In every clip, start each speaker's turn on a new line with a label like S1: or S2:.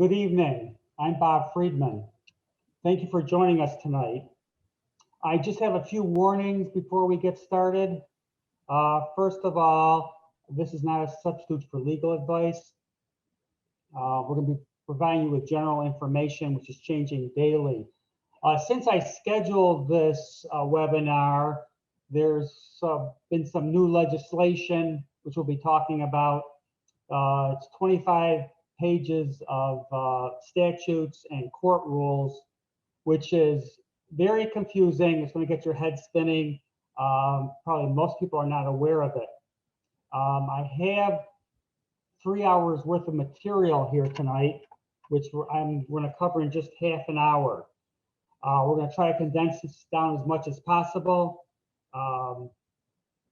S1: Good evening. I'm Bob Friedman. Thank you for joining us tonight. I just have a few warnings before we get started. First of all, this is not a substitute for legal advice. We're going to be providing you with general information, which is changing daily. Since I scheduled this webinar, there's been some new legislation, which we'll be talking about. It's 25 pages of statutes and court rules, which is very confusing. It's going to get your head spinning. Probably most people are not aware of it. I have 3 hours worth of material here tonight, which we're going to cover in just half an hour. We're going to try to condense this down as much as possible.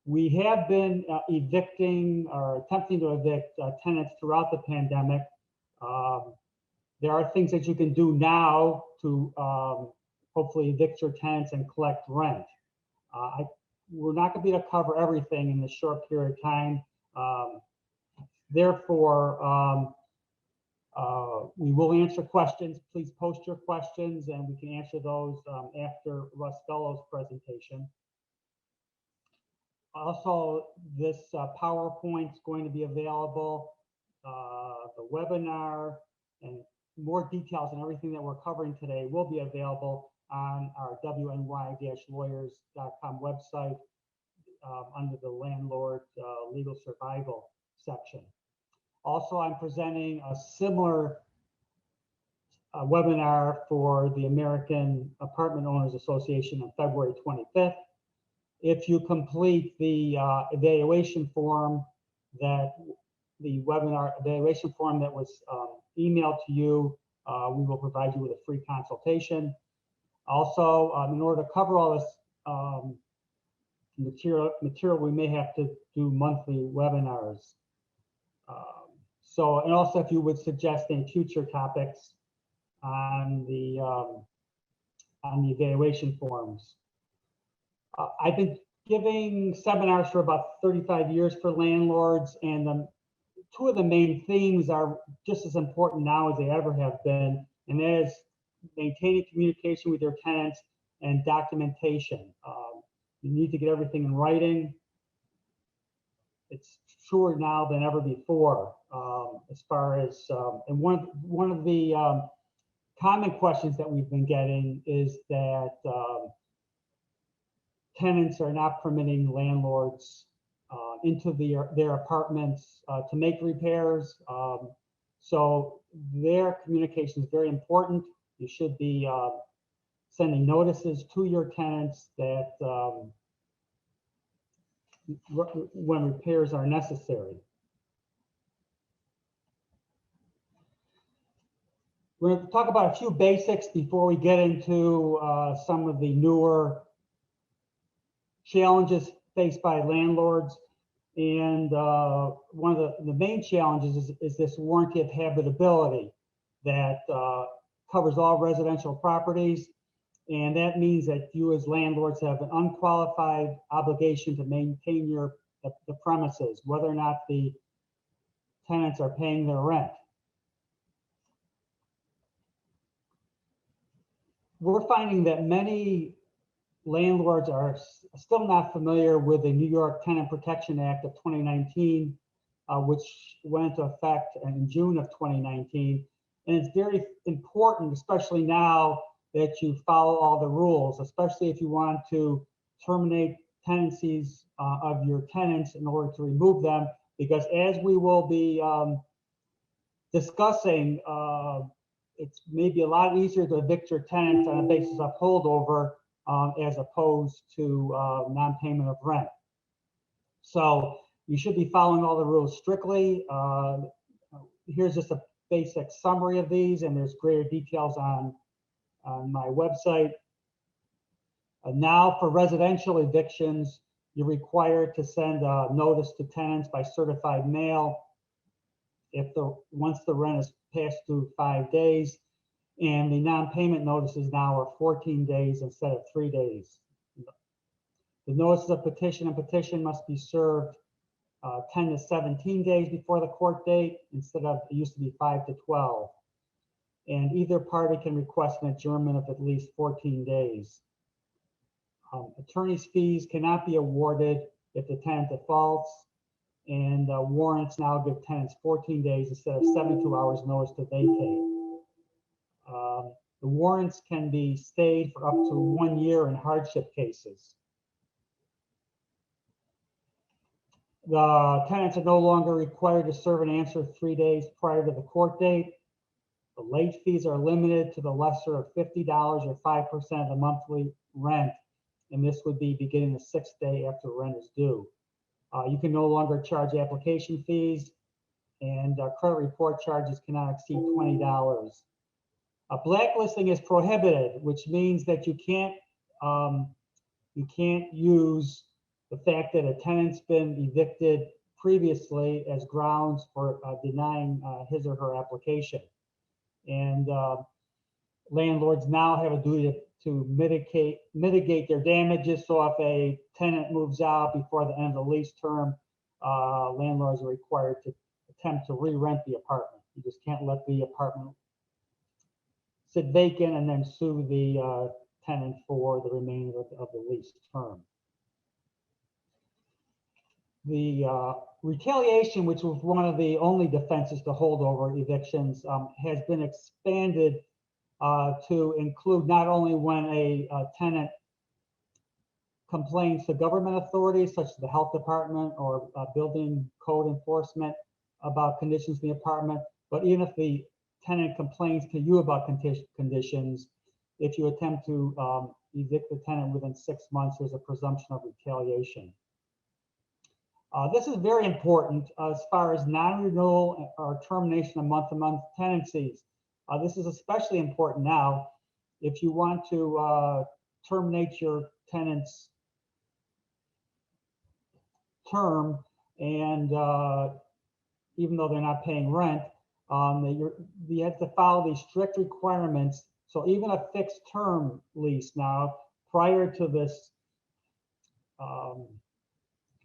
S1: We have been evicting or attempting to evict tenants throughout the pandemic. There are things that you can do now to hopefully evict your tenants and collect rent. We're not going to be able to cover everything in this short period of time. Therefore, we will answer questions. Please post your questions and we can answer those after Russ Bellows' presentation. Also, this PowerPoint is going to be available, the webinar and more details on everything that we're covering today will be available on our wny-lawyers.com website under the Landlord Legal Survival section. Also, I'm presenting a similar webinar for the American Apartment Owners Association on February 25th. If you complete the evaluation form that the webinar evaluation form that was emailed to you, we will provide you with a free consultation. Also, in order to cover all this material, we may have to do monthly webinars. And also if you would suggest any future topics on the evaluation forms. I've been giving seminars for about 35 years for landlords, and two of the main themes are just as important now as they ever have been, and that is maintaining communication with your tenants and documentation. You need to get everything in writing. It's truer now than ever before. As far as and one of the common questions that we've been getting is that tenants are not permitting landlords into their apartments to make repairs. So their communication is very important. You should be sending notices to your tenants that when repairs are necessary. We're going to talk about a few basics before we get into some of the newer challenges faced by landlords. And one of the main challenges is this warranty of habitability that covers all residential properties. And that means that you as landlords have an unqualified obligation to maintain the premises, whether or not the tenants are paying their rent. We're finding that many landlords are still not familiar with the New York Tenant Protection Act of 2019, which went into effect in June of 2019. And it's very important, especially now, that you follow all the rules, especially if you want to terminate tenancies of your tenants in order to remove them, because as we will be discussing, it's maybe a lot easier to evict your tenants on a basis of holdover as opposed to non-payment of rent. So you should be following all the rules strictly. Here's just a basic summary of these, and there's greater details on my website. Now for residential evictions, you're required to send a notice to tenants by certified mail once the rent is passed through 5 days, and the non-payment notices now are 14 days instead of 3 days. The notices of petition must be served 10 to 17 days before the court date instead of, it used to be 5 to 12. and either party can request an adjournment of at least 14 days. Attorney's fees cannot be awarded if the tenant defaults, and warrants now give tenants 14 days instead of 72 hours notice to vacate. The warrants can be stayed for up to 1 year in hardship cases. The tenants are no longer required to serve an answer 3 days prior to the court date. The late fees are limited to the lesser of $50 or 5% of the monthly rent, and this would be beginning the 6th day after rent is due. You can no longer charge application fees, and credit report charges cannot exceed $20. Blacklisting is prohibited, which means that you can't use the fact that a tenant's been evicted previously as grounds for denying his or her application. And landlords now have a duty to mitigate their damages. So if a tenant moves out before the end of the lease term, landlords are required to attempt to re-rent the apartment. You just can't let the apartment sit vacant and then sue the tenant for the remainder of the lease term. The retaliation, which was one of the only defenses to holdover evictions, has been expanded to include not only when a tenant complains to government authorities such as the health department or building code enforcement about conditions in the apartment, but even if the tenant complains to you about conditions, if you attempt to evict the tenant within 6 months, there's a presumption of retaliation. This is very important as far as non-renewal or termination of month-to-month tenancies. This is especially important now if you want to terminate your tenant's term, and even though they're not paying rent, you have to follow these strict requirements. So even a fixed term lease now, prior to this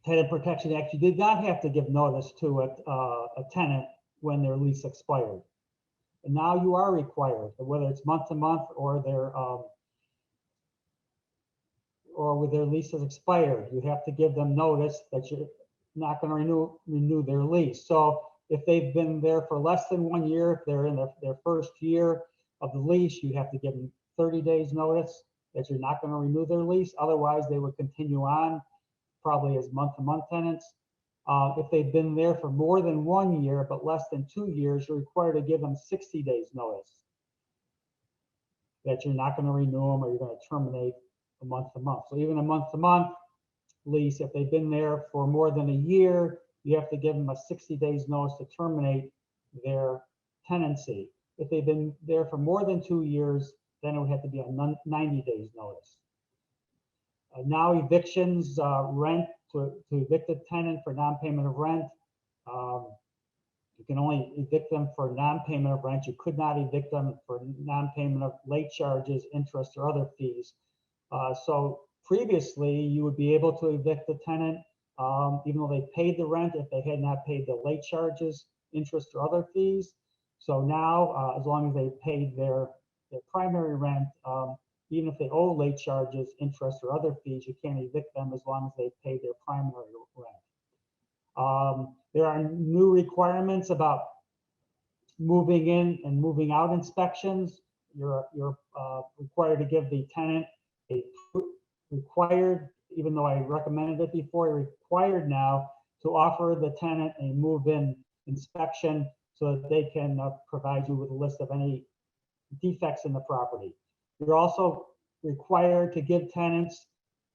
S1: Tenant Protection Act, you did not have to give notice to a tenant when their lease expired. And now you are required, whether it's month to month or with their lease has expired, you have to give them notice that you're not going to renew their lease. So if they've been there for less than 1 year, if they're in their first year of the lease, you have to give them 30 days notice that you're not going to renew their lease. Otherwise, they would continue on probably as month-to-month tenants. If they've been there for more than 1 year, but less than 2 years, you're required to give them 60 days notice that you're not going to renew them or you're going to terminate a month-to-month. So even a month-to-month lease, if they've been there for more than a year, you have to give them a 60 days notice to terminate their tenancy. If they've been there for more than 2 years, then it would have to be a 90 days notice. Now evictions, rent, to evict a tenant for non-payment of rent, you can only evict them for non-payment of rent. You could not evict them for non-payment of late charges, interest, or other fees. So previously, you would be able to evict the tenant even though they paid the rent if they had not paid the late charges, interest, or other fees. So now, as long as they paid their primary rent, even if they owe late charges, interest, or other fees, you can't evict them as long as they pay their primary rent. There are new requirements about moving in and moving out inspections. You're required to give the tenant a required, even though I recommended it before, required now to offer the tenant a move-in inspection so that they can provide you with a list of any defects in the property. You're also required to give tenants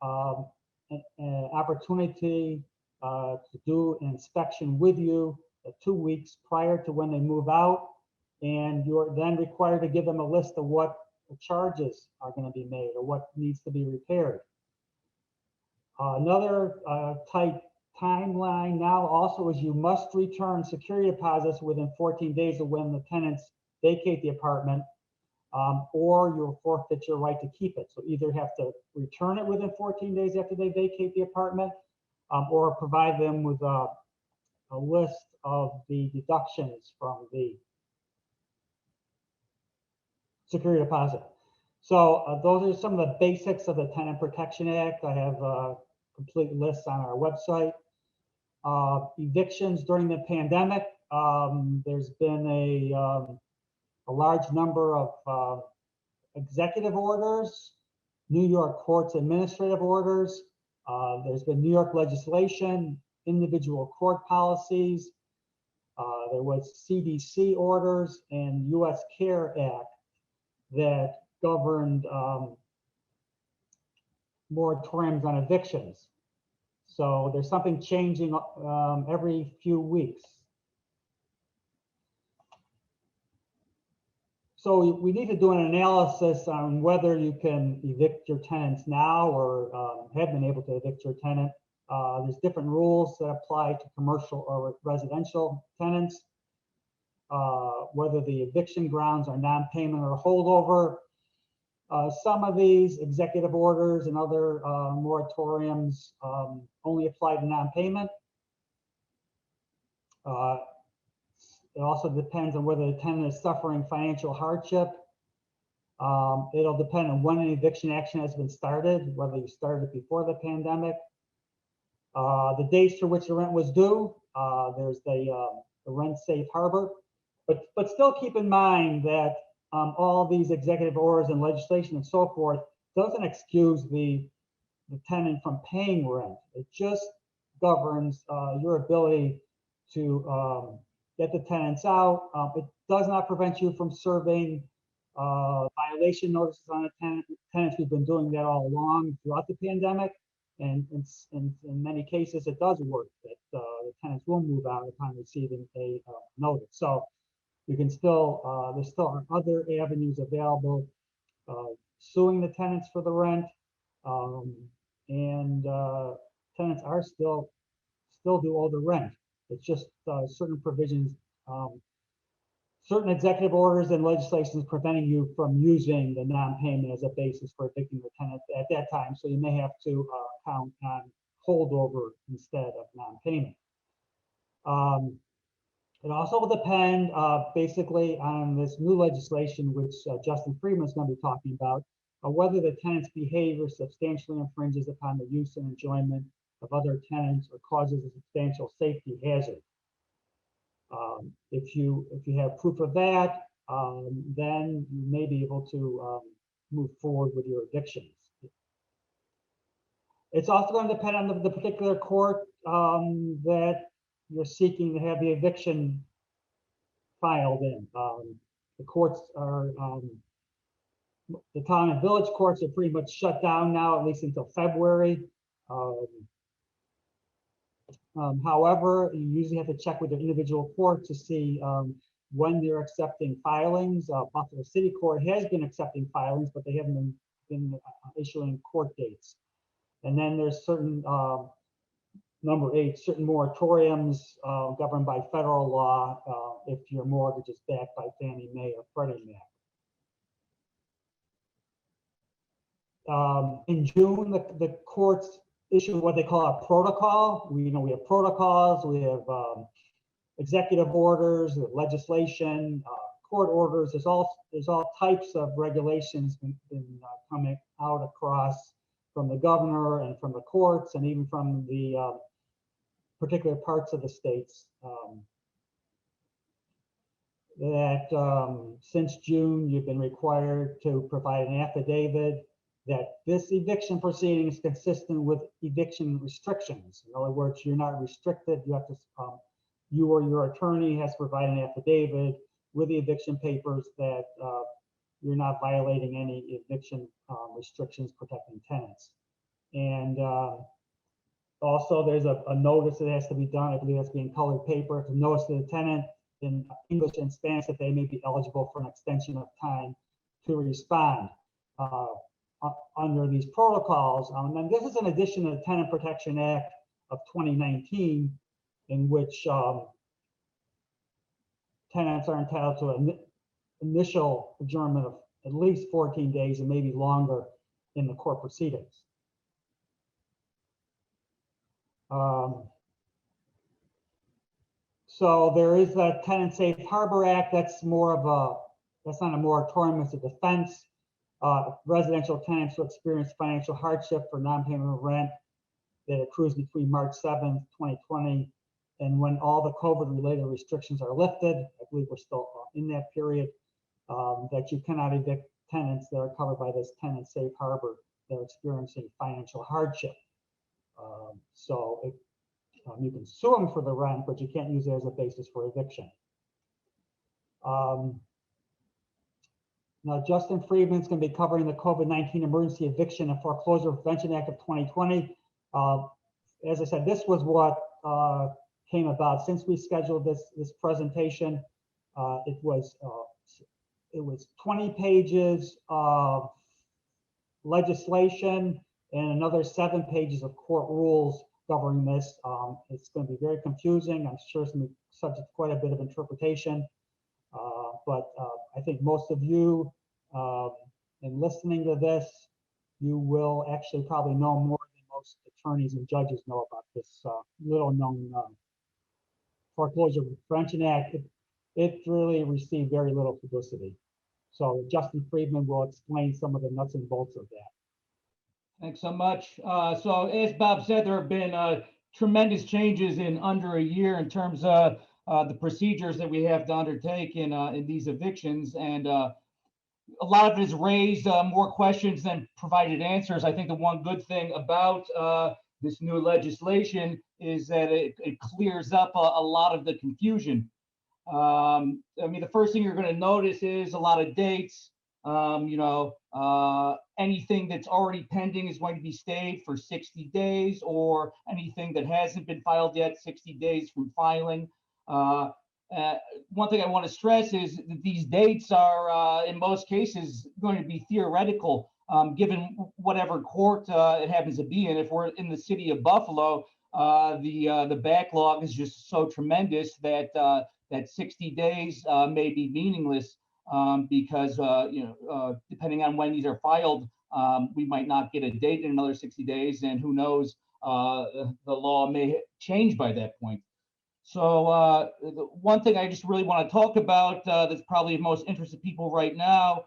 S1: an opportunity to do an inspection with you 2 weeks prior to when they move out, and you're then required to give them a list of what the charges are going to be made or what needs to be repaired. Another tight timeline now also is you must return security deposits within 14 days of when the tenants vacate the apartment, or you'll forfeit your right to keep it. So either have to return it within 14 days after they vacate the apartment, or provide them with a list of the deductions from the security deposit. So those are some of the basics of the Tenant Protection Act. I have a complete list on our website. Evictions during the pandemic. There's been a large number of executive orders, New York courts administrative orders. There's been New York legislation, individual court policies. There was CDC orders and U.S. CARE Act that governed moratoriums on evictions. So there's something changing every few weeks. So we need to do an analysis on whether you can evict your tenants now or have been able to evict your tenant. There's different rules that apply to commercial or residential tenants, whether the eviction grounds are non-payment or holdover. Some of these executive orders and other moratoriums only apply to non-payment. It also depends on whether the tenant is suffering financial hardship. It'll depend on when an eviction action has been started, whether you started before the pandemic. The dates for which the rent was due. There's the rent safe harbor. But still keep in mind that all these executive orders and legislation and so forth doesn't excuse the tenant from paying rent. It just governs your ability to get the tenants out. It does not prevent you from serving violation notices on the tenants. We've been doing that all along throughout the pandemic. And in many cases, it does work that the tenants will move out upon receiving a notice. So you can still, there still are other avenues available, suing the tenants for the rent, and tenants are still do owe the rent. It's just certain provisions, certain executive orders and legislations preventing you from using the non-payment as a basis for evicting the tenant at that time. So you may have to count on holdover instead of non-payment. It also will depend basically on this new legislation, which Justin Friedman is going to be talking about, whether the tenant's behavior substantially infringes upon the use and enjoyment of other tenants or causes a substantial safety hazard. If you have proof of that, then you may be able to move forward with your evictions. It's also going to depend on the particular court that you're seeking to have the eviction filed in. The courts are, the town and village courts are pretty much shut down now, at least until February. However, you usually have to check with the individual court to see when they're accepting filings. Buffalo City Court has been accepting filings, but they haven't been issuing court dates. And then there's certain, number 8, certain moratoriums governed by federal law if your mortgage is backed by Fannie Mae or Freddie Mac. In June, the courts issue what they call a protocol. We have protocols, we have executive orders, legislation, court orders. There's all types of regulations been coming out across from the governor and from the courts and even from the particular parts of the states. Since June, you've been required to provide an affidavit that this eviction proceeding is consistent with eviction restrictions. In other words, you're not restricted. You have to, you or your attorney has to provide an affidavit with the eviction papers that you're not violating any eviction restrictions protecting tenants. And also there's a notice that has to be done. I believe that's being colored paper. It's a notice to the tenant in English and Spanish that they may be eligible for an extension of time to respond under these protocols. And this is in addition to the Tenant Protection Act of 2019, in which tenants are entitled to an initial adjournment of at least 14 days and maybe longer in the court proceedings. So there is the Tenant Safe Harbor Act. That's more of That's not a moratorium, it's a defense. Residential tenants who experience financial hardship for non-payment of rent that accrues between March 7th, 2020, and when all the COVID-related restrictions are lifted, I believe we're still in that period, that you cannot evict tenants that are covered by this tenant safe harbor that are experiencing financial hardship. You can sue them for the rent, but you can't use it as a basis for eviction. Now, Justin Friedman is going to be covering the COVID-19 Emergency Eviction and Foreclosure Prevention Act of 2020. As I said, this was what came about since we scheduled this presentation. It was 20 pages of legislation and another 7 pages of court rules governing this. It's going to be very confusing. I'm sure it's going to be subject to quite a bit of interpretation. But I think most of you, in listening to this, you will actually probably know more than most attorneys and judges know about this little known Foreclosure Prevention Act. It really received very little publicity. So Justin Friedman will explain some of the nuts and bolts of that.
S2: Thanks so much. So as Bob said, there have been tremendous changes in under a year in terms of the procedures that we have to undertake in these evictions. And a lot of it has raised more questions than provided answers. I think the one good thing about this new legislation is that it clears up a lot of the confusion. I mean, the first thing you're going to notice is a lot of dates. Anything that's already pending is going to be stayed for 60 days, or anything that hasn't been filed yet, 60 days from filing. One thing I want to stress is that these dates are, in most cases, going to be theoretical, given whatever court it happens to be in. If we're in the city of Buffalo, the backlog is just so tremendous that that 60 days may be meaningless because depending on when these are filed, we might not get a date in another 60 days, and who knows, the law may change by that point. So the one thing I just really want to talk about that's probably of most interest to people right now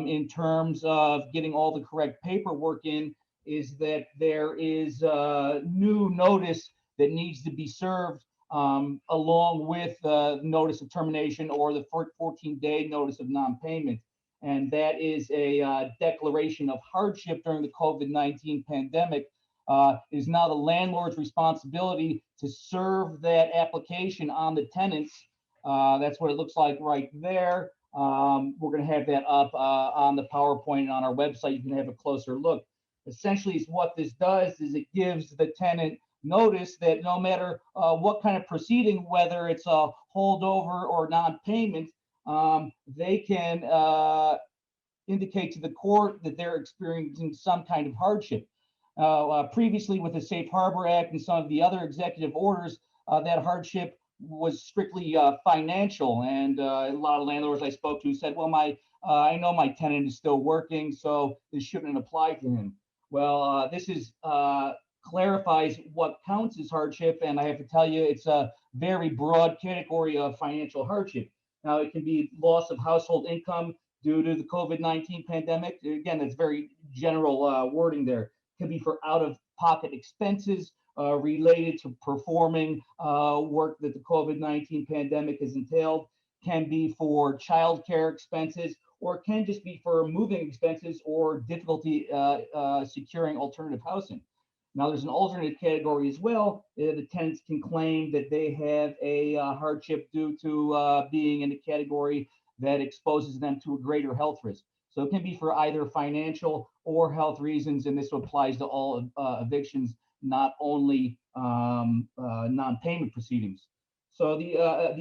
S2: in terms of getting all the correct paperwork in is that there is a new notice that needs to be served along with notice of termination or the 14-day notice of non-payment. And that is a declaration of hardship during the COVID-19 pandemic. It is now the landlord's responsibility to serve that application on the tenants. That's what it looks like right there. We're going to have that up on the PowerPoint and on our website. You can have a closer look. Essentially, what this does is it gives the tenant notice that no matter what kind of proceeding, whether it's a holdover or non-payment, they can indicate to the court that they're experiencing some kind of hardship. Previously, with the Safe Harbor Act and some of the other executive orders, that hardship was strictly financial. And a lot of landlords I spoke to said, well, I know my tenant is still working, so this shouldn't apply to him. Well, this is clarifies what counts as hardship, and I have to tell you, it's a very broad category of financial hardship. Now, it can be loss of household income due to the COVID-19 pandemic. Again, that's very general wording there. It can be for out-of-pocket expenses related to performing work that the COVID-19 pandemic has entailed. Can be for childcare expenses, or it can just be for moving expenses or difficulty securing alternative housing. Now, there's an alternate category as well. The tenants can claim that they have a hardship due to being in a category that exposes them to a greater health risk. So it can be for either financial or health reasons, and this applies to all evictions, not only non-payment proceedings. So the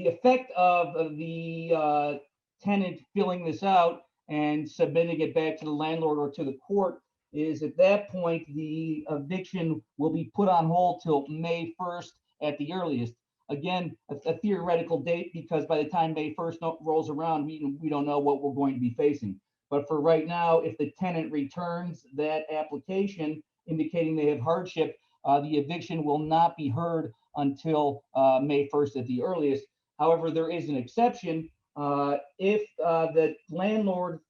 S2: effect of the tenant filling this out and submitting it back to the landlord or to the court is at that point, the eviction will be put on hold till May 1st at the earliest. Again, a theoretical date, because by the time May 1st rolls around, we don't know what we're going to be facing. But for right now, if the tenant returns that application indicating they have hardship, the eviction will not be heard until May 1st at the earliest. However, there is an exception. If the landlord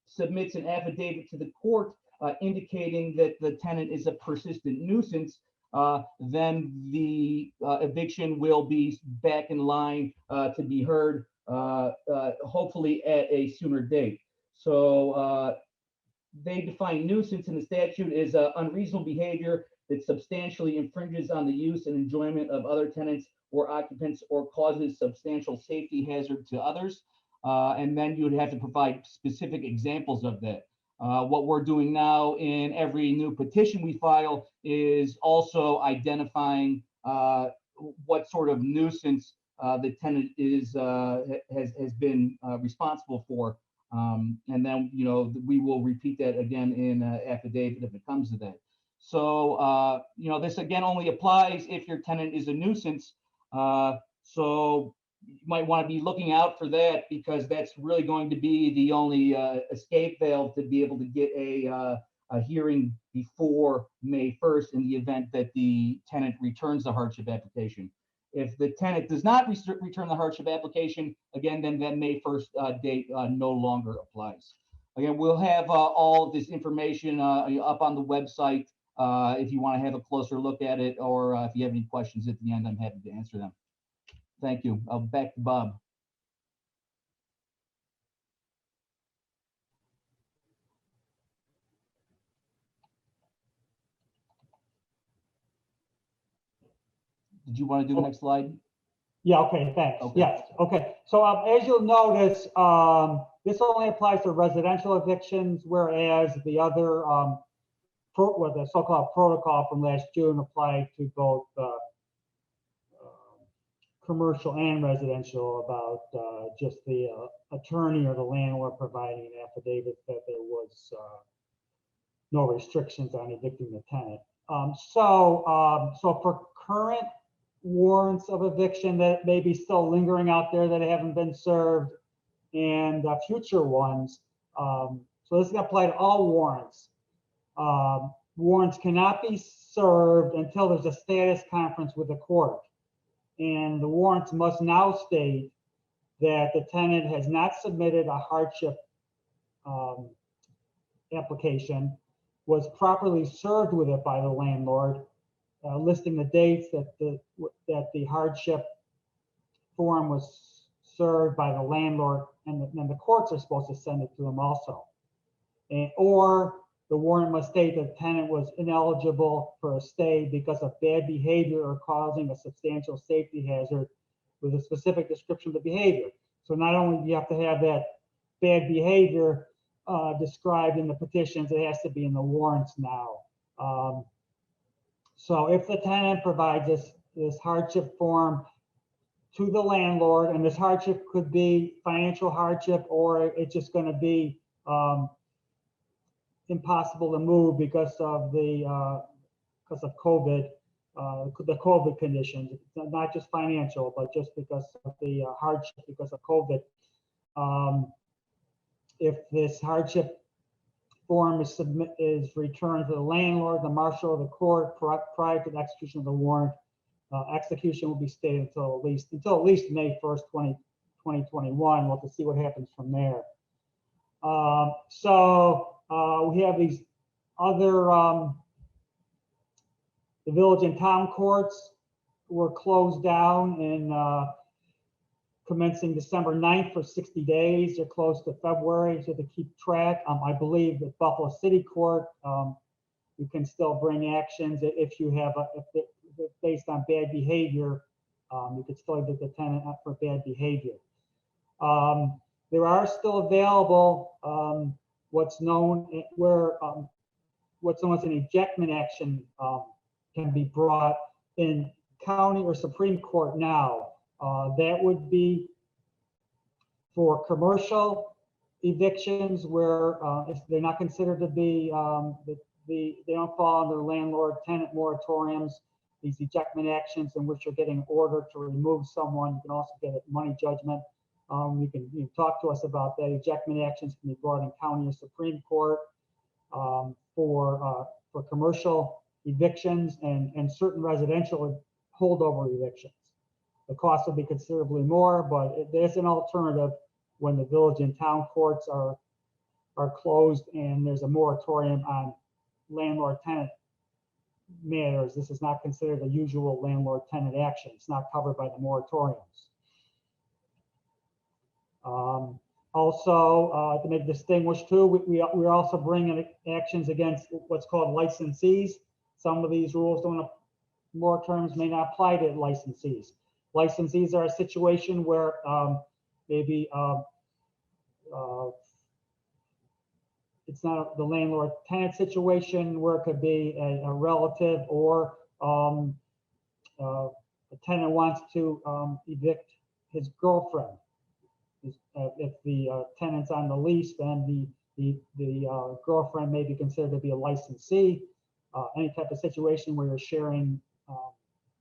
S2: submits an affidavit to the court indicating that the tenant is a persistent nuisance, then the eviction will be back in line to be heard, hopefully at a sooner date. So they define nuisance in the statute as unreasonable behavior that substantially infringes on the use and enjoyment of other tenants or occupants or causes substantial safety hazard to others. And then you would have to provide specific examples of that. What we're doing now in every new petition we file is also identifying what sort of nuisance the tenant has been responsible for. And then, we will repeat that again in affidavit if it comes to that. So, this again only applies if your tenant is a nuisance. So you might want to be looking out for that, because that's really going to be the only escape valve to be able to get a hearing before May 1st in the event that the tenant returns the hardship application. If the tenant does not return the hardship application, again, then that May 1st date no longer applies. Again, we'll have all of this information up on the website if you want to have a closer look at it, or if you have any questions at the end, I'm happy to answer them. Thank you. Back to Bob. Did you want to do the next slide?
S1: Yeah, okay, thanks.
S2: Okay.
S1: Yes, okay. So as you'll notice, this only applies to residential evictions, whereas the other, the so-called protocol from last June applied to both commercial and residential, about just the attorney or the landlord providing an affidavit that there was no restrictions on evicting the tenant. So for current warrants of eviction that may be still lingering out there that haven't been served, and future ones, so this is going to apply to all warrants. Warrants cannot be served until there's a status conference with the court. And the warrants must now state that the tenant has not submitted a hardship application, was properly served with it by the landlord, listing the dates that the hardship form was served by the landlord, and the courts are supposed to send it to them also. Or the warrant must state that the tenant was ineligible for a stay because of bad behavior or causing a substantial safety hazard with a specific description of the behavior. So not only do you have to have that bad behavior described in the petitions, it has to be in the warrants now. So if the tenant provides this hardship form to the landlord, and this hardship could be financial hardship, or it's just going to be impossible to move because of COVID, the COVID conditions. It's not just financial, but just because of the hardship because of COVID. If this hardship form is returned to the landlord, the marshal, of the court prior to the execution of the warrant, execution will be stayed until at least May 1st, 2021. We'll have to see what happens from there. We have these other, the village and town courts were closed down in commencing December 9th for 60 days. They're closed to February, so to keep track. I believe that Buffalo City Court, you can still bring actions if you have if based on bad behavior. You could still evict the tenant for bad behavior. There are still available what's known as an ejectment action can be brought in county or Supreme Court now. That would be for commercial evictions where if they're not considered to be they don't fall under landlord tenant moratoriums. These ejectment actions in which you're getting order to remove someone. You can also get a money judgment. You can talk to us about that. Ejectment actions can be brought in county or Supreme Court for commercial evictions and certain residential holdover evictions. The cost will be considerably more, but there's an alternative when the village and town courts are closed and there's a moratorium on landlord-tenant matters. This is not considered a usual landlord-tenant action. It's not covered by the moratoriums. Also, to make distinguish too, we're also bringing actions against what's called licensees. Some of these rules moratoriums may not apply to licensees. Licensees are a situation where maybe it's not the landlord-tenant situation, where it could be a relative, or a tenant wants to evict his girlfriend. If the tenant's on the lease, then the girlfriend may be considered to be a licensee. Any type of situation where you're sharing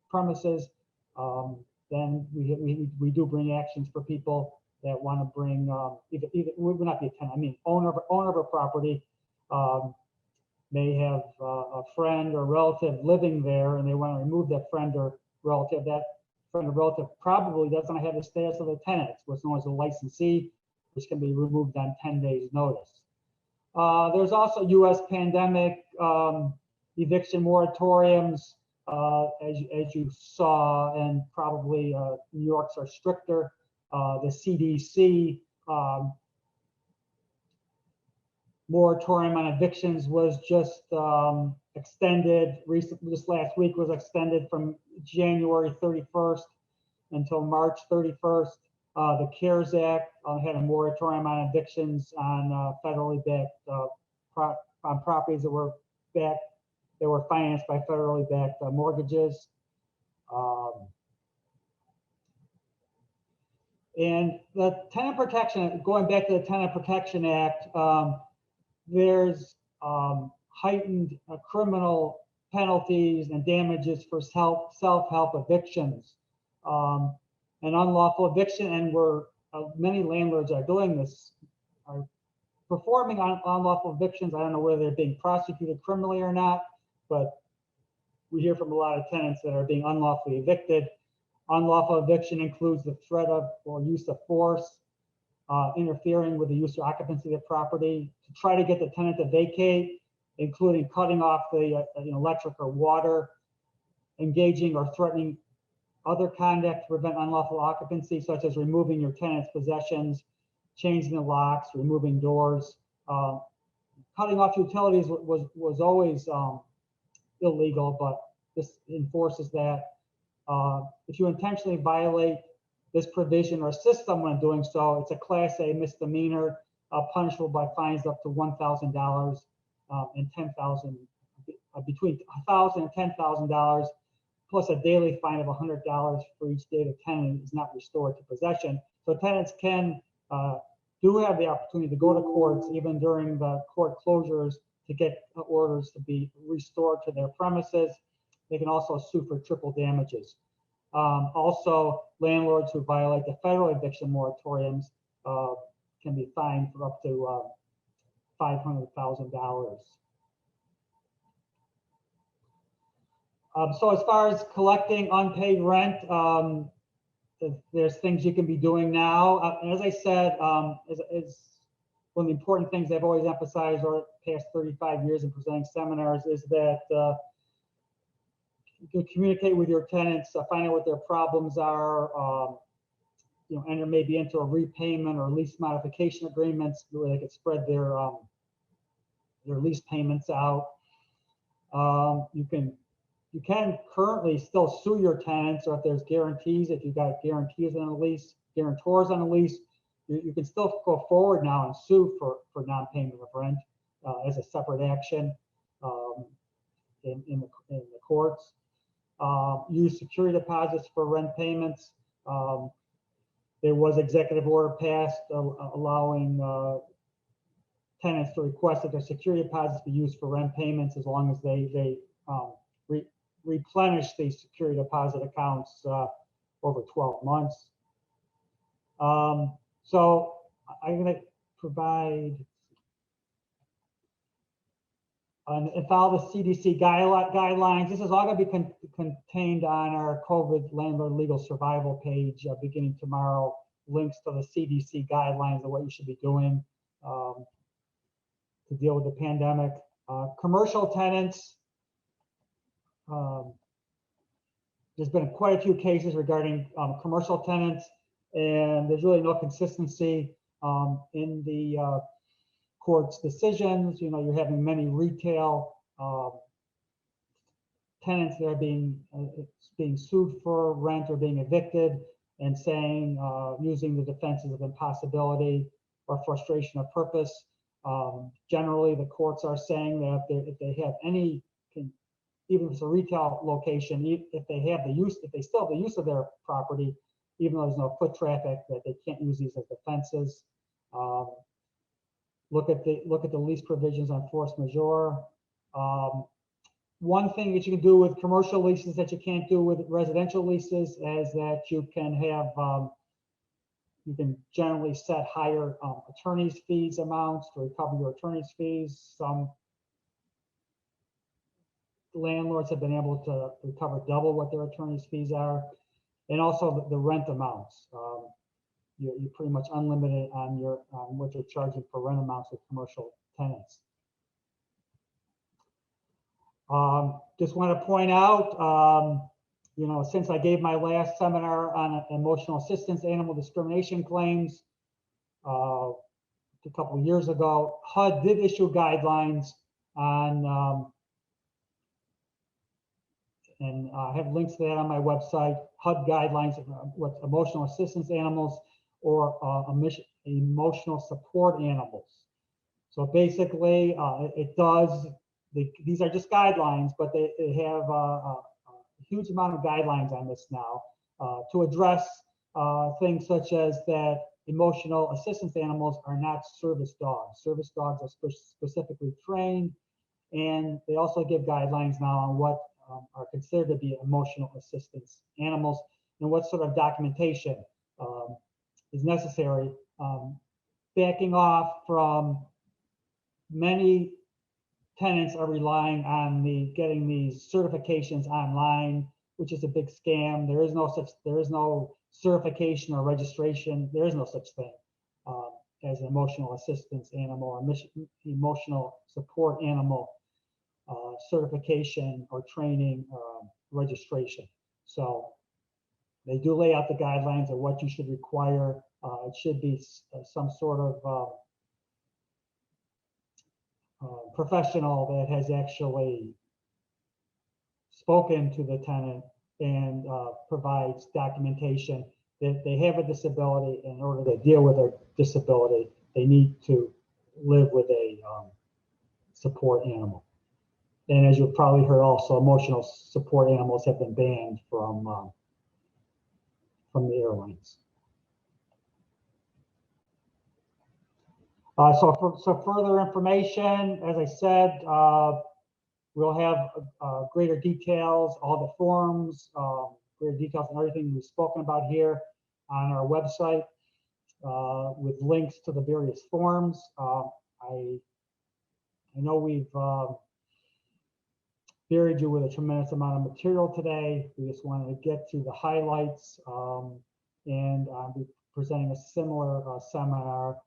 S1: premises, then we do bring actions for people that want to bring either would not be a tenant. I mean, owner of a property may have a friend or relative living there, and they want to remove that friend or relative. That friend or relative probably doesn't have the status of a tenant. It's what's known as a licensee, which can be removed on 10 days notice. There's also U.S. pandemic eviction moratoriums, as you saw, and probably New York's are stricter. The CDC moratorium on evictions was just extended recently. This last week was extended from January 31st until March 31st. The CARES Act had a moratorium on evictions on federally backed on properties that were financed by federally backed mortgages. And the tenant protection, going back to the Tenant Protection Act, there's heightened criminal penalties and damages for self-help evictions. An unlawful eviction, and many landlords are doing this, are performing unlawful evictions. I don't know whether they're being prosecuted criminally or not, but we hear from a lot of tenants that are being unlawfully evicted. Unlawful eviction includes the threat of or use of force, interfering with the use or occupancy of the property to try to get the tenant to vacate, including cutting off the electric or water, engaging or threatening other conduct to prevent unlawful occupancy, such as removing your tenant's possessions, changing the locks, removing doors. Cutting off utilities was always illegal, but this enforces that. If you intentionally violate this provision or assist someone in doing so, it's a Class A misdemeanor, punishable by fines up to $1,000 and $10,000, between $1,000 and $10,000, plus a daily fine of $100 for each day the tenant is not restored to possession. So tenants do have the opportunity to go to courts even during the court closures to get orders to be restored to their premises. They can also sue for triple damages. Also, landlords who violate the federal eviction moratoriums can be fined for up to $500,000. So as far as collecting unpaid rent, there's things you can be doing now. And as I said, is one of the important things I've always emphasized over the past 35 years in presenting seminars is that you can communicate with your tenants, find out what their problems are, enter maybe into a repayment or lease modification agreements where they could spread their lease payments out. You can currently still sue your tenants, or if there's guarantees, if you've got guarantees on a lease, guarantors on a lease, you can still go forward now and sue for non-payment of rent as a separate action in the courts. Use security deposits for rent payments. There was executive order passed allowing tenants to request that their security deposits be used for rent payments as long as they replenish these security deposit accounts over 12 months. So I'm going to provide and follow the CDC guidelines. This is all going to be contained on our COVID landlord legal survival page beginning tomorrow. links to the CDC guidelines of what you should be doing to deal with the pandemic. Commercial tenants, there's been quite a few cases regarding commercial tenants, and there's really no consistency in the court's decisions. You know, you're having many retail tenants that are being sued for rent or being evicted and saying, using the defenses of impossibility or frustration of purpose. Generally, the courts are saying that if they have any, even if it's a retail location, if they still have the use of their property, even though there's no foot traffic, that they can't use these as defenses. Look at the lease provisions on force majeure. One thing that you can do with commercial leases that you can't do with residential leases is that you can have, you can generally set higher attorney's fees amounts to recover your attorney's fees. Some landlords have been able to recover double what their attorney's fees are. And also the rent amounts. You're pretty much unlimited on what you're charging for rent amounts with commercial tenants. Just want to point out, you know, since I gave my last seminar on emotional assistance animal discrimination claims a couple of years ago, HUD did issue guidelines on, and I have links to that on my website, HUD guidelines with emotional assistance animals or emotional support animals. So basically, it does, these are just guidelines, but they have a huge amount of guidelines on this now to address things such as that emotional assistance animals are not service dogs. Service dogs are specifically trained, and they also give guidelines now on what are considered to be emotional assistance animals and what sort of documentation is necessary. Backing off from many tenants are relying on getting these certifications online, which is a big scam. There is no certification or registration. There is no such thing as an emotional assistance animal or emotional support animal certification or training registration. So they do lay out the guidelines of what you should require. It should be some sort of professional that has actually spoken to the tenant and provides documentation that they have a disability. In order to deal with their disability, they need to live with a support animal. And as you've probably heard, also emotional support animals have been banned from the airlines. So further information, as I said, we'll have greater details, all the forms, greater details on everything we've spoken about here on our website with links to the various forms. I know we've buried you with a tremendous amount of material today. We just wanted to get to the highlights, and I'll be presenting a similar seminar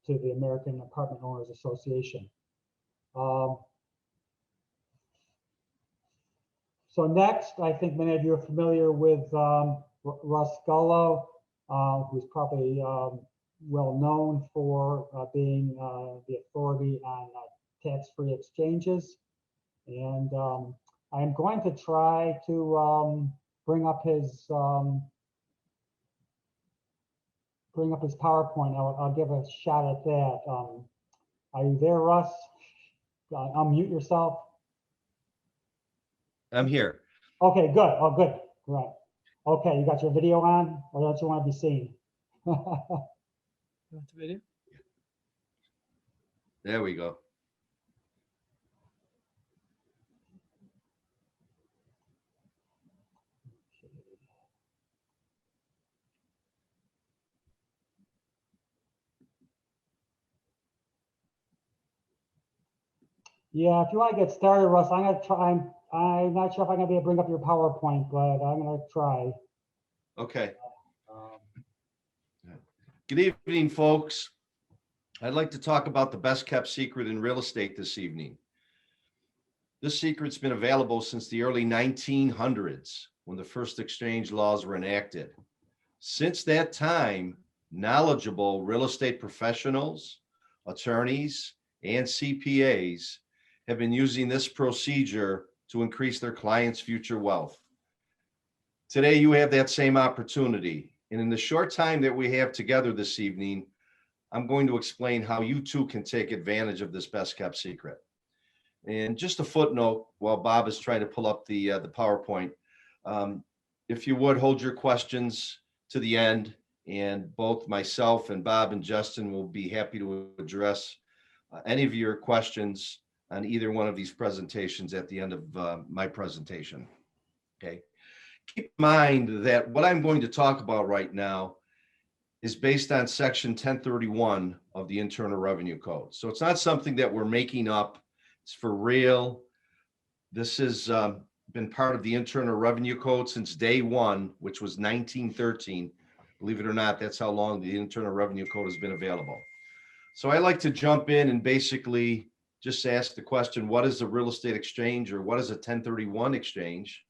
S1: to the American Apartment Owners Association. So next, I think many of you are familiar with Russ Gullo, who's probably well known for being the authority on tax-free exchanges. And I'm going to try to bring up his PowerPoint. I'll give a shot at that. Are you there, Russ? Unmute yourself.
S3: I'm here.
S1: Okay, good. Oh, good. Right. Okay, you got your video on, or don't you want to be seen?
S4: You want the video?
S3: There we go.
S1: Yeah, if you want to get started, Russ, I'm going to try. I'm not sure if I'm going to be able to bring up your PowerPoint, but I'm going to try.
S3: Okay. Good evening, folks. I'd like to talk about the best kept secret in real estate this evening. This secret's been available since the early 1900s when the first exchange laws were enacted. Since that time, knowledgeable real estate professionals, attorneys, and CPAs have been using this procedure to increase their clients' future wealth. Today, you have that same opportunity. And in the short time that we have together this evening, I'm going to explain how you too can take advantage of this best kept secret. And just a footnote while Bob is trying to pull up the PowerPoint. If you would hold your questions to the end, and both myself and Bob and Justin will be happy to address any of your questions on either one of these presentations at the end of my presentation. Okay. Keep in mind that what I'm going to talk about right now is based on section 1031 of the Internal Revenue Code. So it's not something that we're making up. It's for real. This has been part of the Internal Revenue Code since day one, which was 1913. Believe it or not, that's how long the Internal Revenue Code has been available. So I like to jump in and basically just ask the question, what is a real estate exchange, or what is a 1031 exchange?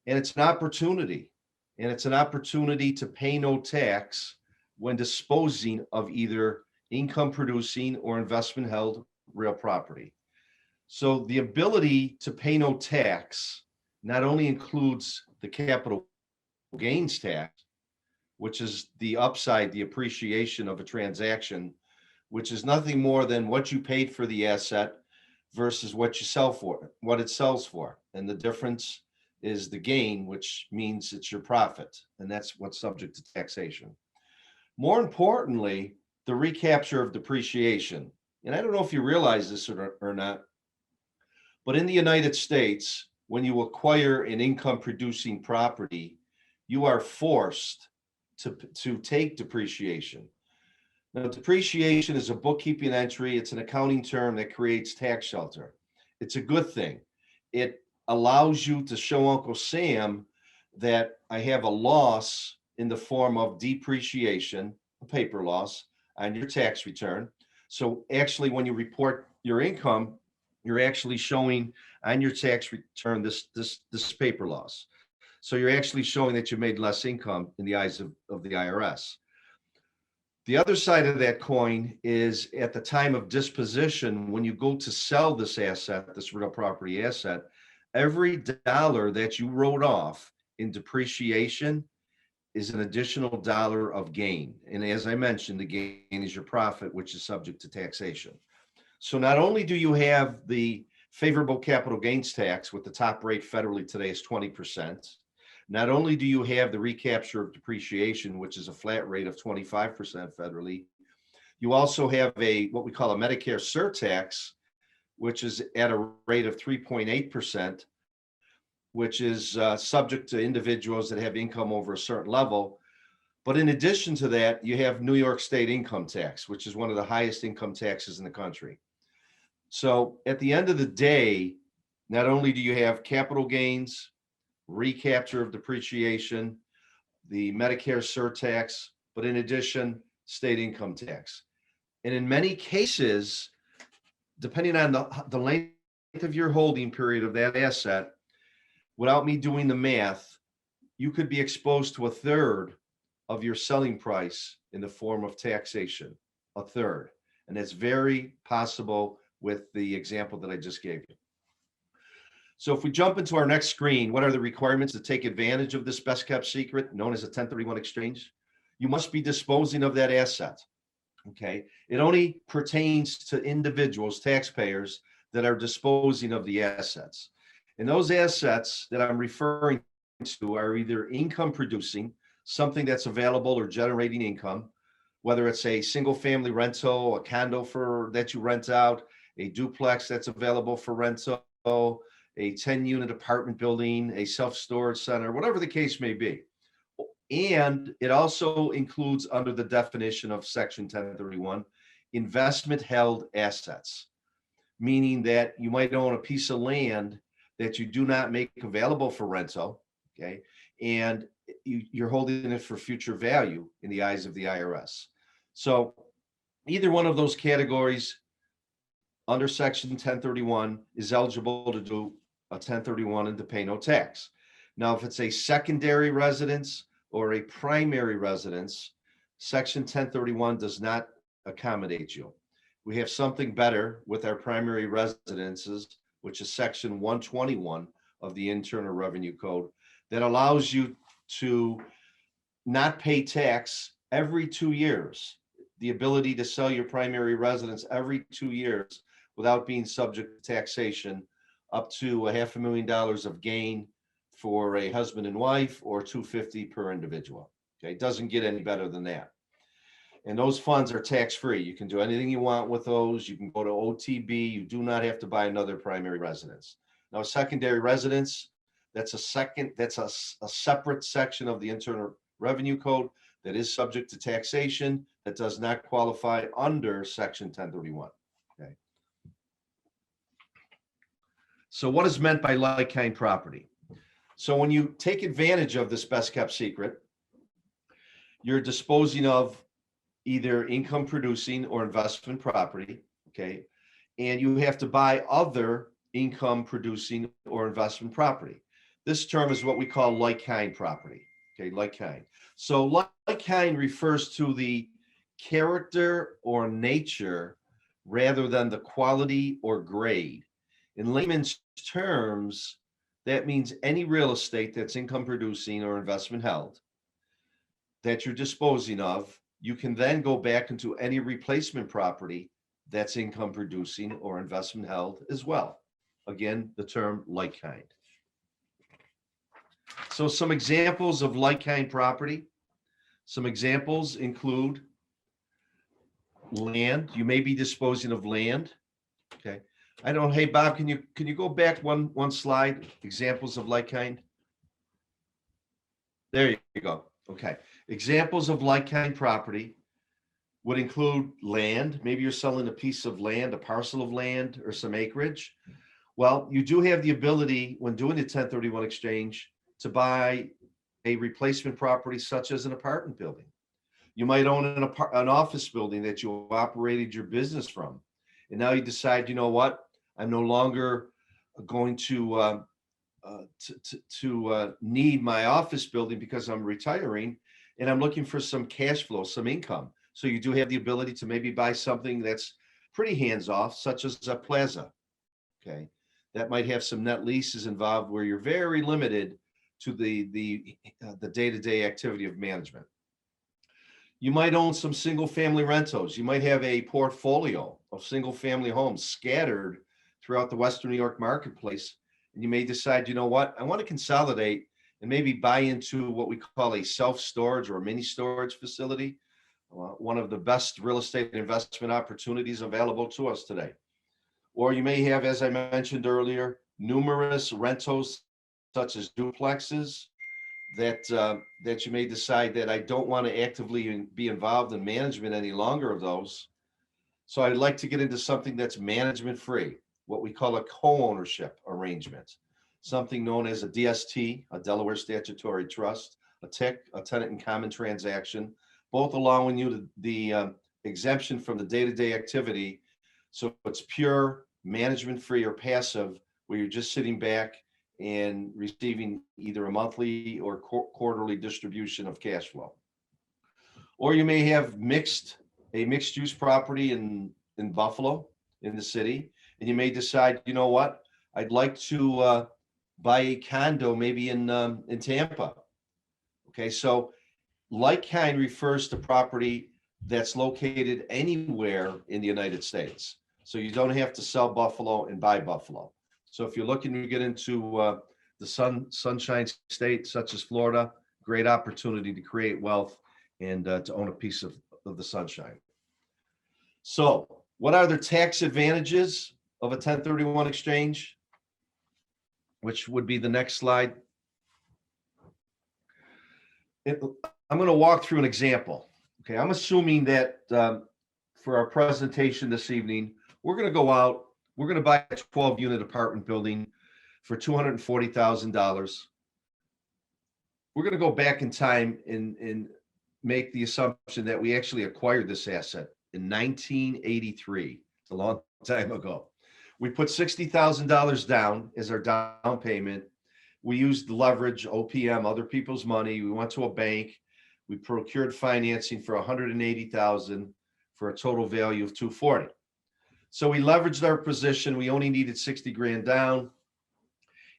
S3: And it's an opportunity. And it's an opportunity to pay no tax when disposing of either income producing or investment held real property. So the ability to pay no tax not only includes the capital gains tax, which is the upside, the appreciation of a transaction, which is nothing more than what you paid for the asset versus what you sell for, what it sells for. And the difference is the gain, which means it's your profit, and that's what's subject to taxation. More importantly, the recapture of depreciation. And I don't know if you realize this or not, but in the United States, when you acquire an income producing property, you are forced to take depreciation. Now, depreciation is a bookkeeping entry. It's an accounting term that creates tax shelter. It's a good thing. It allows you to show Uncle Sam that I have a loss in the form of depreciation, a paper loss, on your tax return. So actually, when you report your income, you're actually showing on your tax return this paper loss. So you're actually showing that you made less income in the eyes of the IRS. The other side of that coin is at the time of disposition, when you go to sell this asset, this real property asset, every dollar that you wrote off in depreciation is an additional dollar of gain. And as I mentioned, the gain is your profit, which is subject to taxation. So not only do you have the favorable capital gains tax, with the top rate federally today is 20%, not only do you have the recapture of depreciation, which is a flat rate of 25% federally, you also have what we call a Medicare surtax, which is at a rate of 3.8%, which is subject to individuals that have income over a certain level. But in addition to that, you have New York State income tax, which is one of the highest income taxes in the country. So at the end of the day, not only do you have capital gains, recapture of depreciation, the Medicare surtax, but in addition, state income tax. And in many cases, depending on the length of your holding period of that asset, without me doing the math, you could be exposed to a third of your selling price in the form of taxation, a third. And that's very possible with the example that I just gave you. So if we jump into our next screen, what are the requirements to take advantage of this best kept secret known as a 1031 exchange? You must be disposing of that asset. Okay. It only pertains to individuals, taxpayers, that are disposing of the assets. And those assets that I'm referring to are either income producing, something that's available or generating income, whether it's a single family rental, a condo that you rent out, a duplex that's available for rental, a 10-unit apartment building, a self-storage center, whatever the case may be. And it also includes, under the definition of section 1031, investment held assets, meaning that you might own a piece of land that you do not make available for rental, okay? And you're holding it for future value in the eyes of the IRS. So either one of those categories under section 1031 is eligible to do a 1031 and to pay no tax. Now, if it's a secondary residence or a primary residence, section 1031 does not accommodate you. We have something better with our primary residences, which is section 121 of the Internal Revenue Code, that allows you to not pay tax every 2 years. The ability to sell your primary residence every 2 years without being subject to taxation, up to $500,000 of gain for a husband and wife, or $250 per individual. Okay, it doesn't get any better than that. And those funds are tax-free. You can do anything you want with those. You can go to OTB. You do not have to buy another primary residence. Now, secondary residence, that's a separate section of the Internal Revenue Code that is subject to taxation, that does not qualify under section 1031. Okay. So what is meant by like-kind property? So when you take advantage of this best-kept secret, you're disposing of either income producing or investment property, okay? And you have to buy other income producing or investment property. This term is what we call like-kind property, okay, like-kind. So like-kind refers to the character or nature rather than the quality or grade. In layman's terms, that means any real estate that's income producing or investment held that you're disposing of, you can then go back into any replacement property that's income producing or investment held as well. Again, the term like-kind. So some examples of like-kind property. Some examples include land. You may be disposing of land. Okay. I don't, hey, Bob, can you go back one slide? Examples of like-kind. There you go. Okay. Examples of like-kind property would include land. Maybe you're selling a piece of land, a parcel of land, or some acreage. Well, you do have the ability, when doing a 1031 exchange, to buy a replacement property such as an apartment building. You might own an office building that you operated your business from. And now you decide, you know what? I'm no longer going to need my office building because I'm retiring, and I'm looking for some cash flow, some income. So you do have the ability to maybe buy something that's pretty hands-off, such as a plaza. Okay, that might have some net leases involved where you're very limited to the day-to-day activity of management. You might own some single-family rentals. You might have a portfolio of single-family homes scattered throughout the Western New York marketplace. And you may decide, you know what, I want to consolidate and maybe buy into what we call a self-storage or a mini storage facility, one of the best real estate investment opportunities available to us today. Or you may have, as I mentioned earlier, numerous rentals such as duplexes that you may decide that I don't want to actively be involved in management any longer of those. So I'd like to get into something that's management free, what we call a co-ownership arrangement, something known as a DST, a Delaware Statutory Trust, a TIC, a tenant in common transaction, both allowing you the exemption from the day-to-day activity. So it's pure management free or passive, where you're just sitting back and receiving either a monthly or quarterly distribution of cash flow. Or you may have a mixed use property in Buffalo, in the city, and you may decide, you know what, I'd like to buy a condo maybe in Tampa. Okay, so like-kind refers to property that's located anywhere in the United States. So you don't have to sell Buffalo and buy Buffalo. So if you're looking to get into the sunshine state such as Florida, great opportunity to create wealth and to own a piece of the sunshine. So what are the tax advantages of a 1031 exchange? Which would be the next slide. I'm going to walk through an example. Okay, I'm assuming that for our presentation this evening, we're going to go out, we're going to buy a 12-unit apartment building for $240,000. We're going to go back in time and make the assumption that we actually acquired this asset in 1983. It's a long time ago. We put $60,000 down as our down payment. We used the leverage, OPM, other people's money. We went to a bank. We procured financing for $180,000 for a total value of $240,000. So we leveraged our position. We only needed 60 grand down.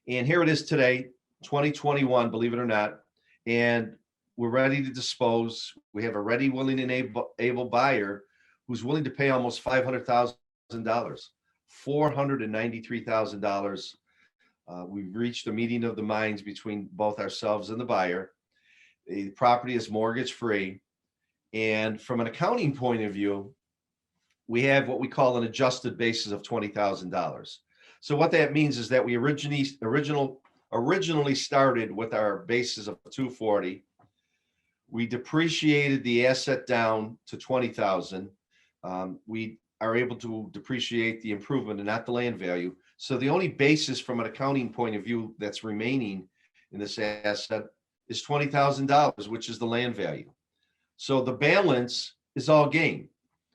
S3: And here it is today, 2021, believe it or not. And we're ready to dispose. We have a ready, willing, and able buyer who's willing to pay almost $500,000, $493,000. We've reached a meeting of the minds between both ourselves and the buyer. The property is mortgage free. And from an accounting point of view, we have what we call an adjusted basis of $20,000. So what that means is that we originally started with our basis of $240,000. We depreciated the asset down to $20,000. We are able to depreciate the improvement and not the land value. So the only basis from an accounting point of view that's remaining in this asset is $20,000, which is the land value. So the balance is all gain.